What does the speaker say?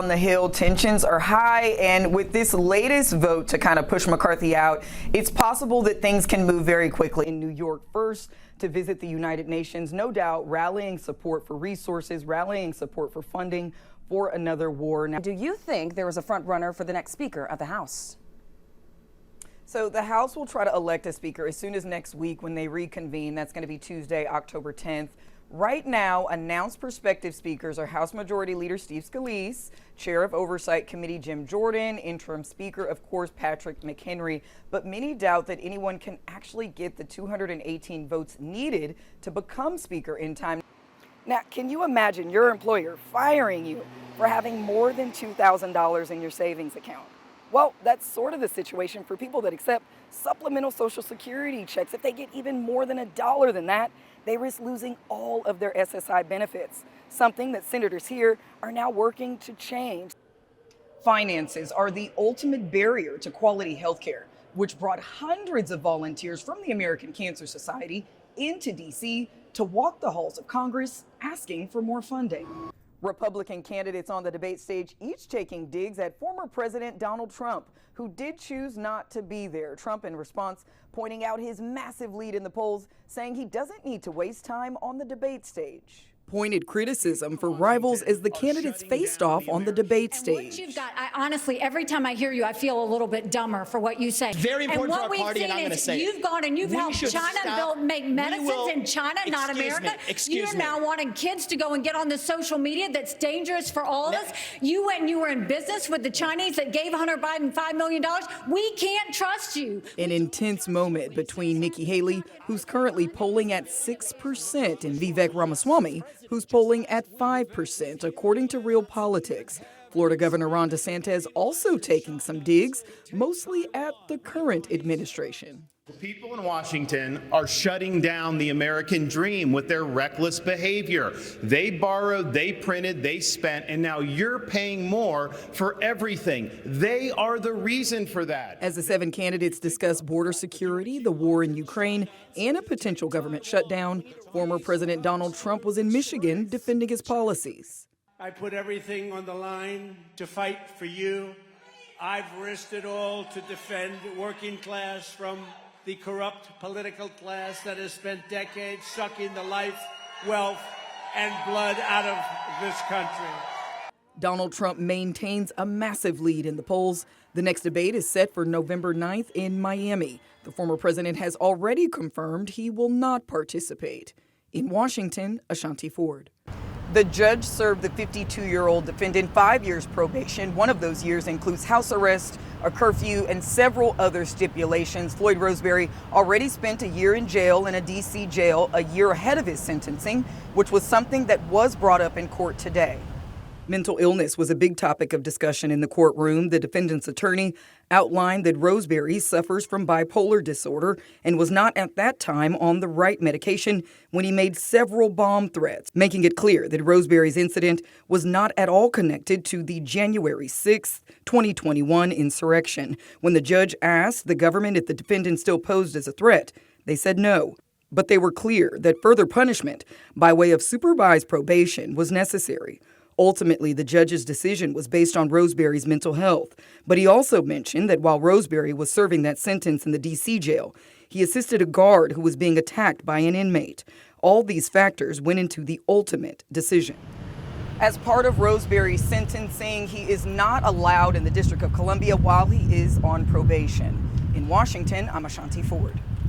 on the Hill, tensions are high, and with this latest vote to kind of push McCarthy out, it's possible that things can move very quickly. In New York first to visit the United Nations, no doubt rallying support for resources, rallying support for funding for another war. Now, do you think there was a front runner for the next Speaker of the House? So the House will try to elect a Speaker as soon as next week when they reconvene. That's going to be Tuesday, October 10th. Right now, announced prospective speakers are House Majority Leader Steve Scalise, Chair of Oversight Committee Jim Jordan, Interim Speaker, of course, Patrick McHenry. But many doubt that anyone can actually get the 218 votes needed to become Speaker in time. Now, can you imagine your employer firing you for having more than $2,000 in your savings account? Well, that's sort of the situation for people that accept supplemental Social Security checks. If they get even more than $1 than that, they risk losing all of their SSI benefits, something that senators here are now working to change. Finances are the ultimate barrier to quality health care, which brought hundreds of volunteers from the American Cancer Society into D.C. to walk the halls of Congress asking for more funding. Republican candidates on the debate stage each taking digs at former President Donald Trump, who did choose not to be there. Trump, in response, pointing out his massive lead in the polls, saying he doesn't need to waste time on the debate stage. Pointed criticism for rivals as the candidates faced off on the debate stage. What you've got, honestly, every time I hear you, I feel a little bit dumber for what you say. Very important for our party, and I'm going to say you've gone and you've helped China make medicines in China, not America. You're now wanting kids to go and get on the social media that's dangerous for all of us. You went and you were in business with the Chinese that gave Hunter Biden $5 million. We can't trust you. An intense moment between Nikki Haley, who's currently polling at 6%, and Vivek Ramaswamy, who's polling at 5%, according to Real Politics. Florida Governor Ron DeSantis also taking some digs, mostly at the current administration. The people in Washington are shutting down the American dream with their reckless behavior. They borrowed, they printed, they spent, and now you're paying more for everything. They are the reason for that. As the 7 candidates discuss border security, the war in Ukraine, and a potential government shutdown, former President Donald Trump was in Michigan defending his policies. I put everything on the line to fight for you. I've risked it all to defend working class from the corrupt political class that has spent decades sucking the life, wealth, and blood out of this country. Donald Trump maintains a massive lead in the polls. The next debate is set for November 9th in Miami. The former president has already confirmed he will not participate. In Washington, Ashonti Ford. The judge served the 52-year-old defendant 5 years probation. One of those years includes house arrest, a curfew, and several other stipulations. Floyd Roseberry already spent a year in jail in a D.C. jail a year ahead of his sentencing, which was something that was brought up in court today. Mental illness was a big topic of discussion in the courtroom. The defendant's attorney outlined that Roseberry suffers from bipolar disorder and was not at that time on the right medication when he made several bomb threats, making it clear that Roseberry's incident was not at all connected to the January 6, 2021 insurrection. When the judge asked the government if the defendant still posed as a threat, they said no. But they were clear that further punishment by way of supervised probation was necessary. Ultimately, the judge's decision was based on Roseberry's mental health. But he also mentioned that while Roseberry was serving that sentence in the D.C. jail, he assisted a guard who was being attacked by an inmate. All these factors went into the ultimate decision. As part of Roseberry's sentencing, he is not allowed in the District of Columbia while he is on probation. In Washington, I'm Ashonti Ford.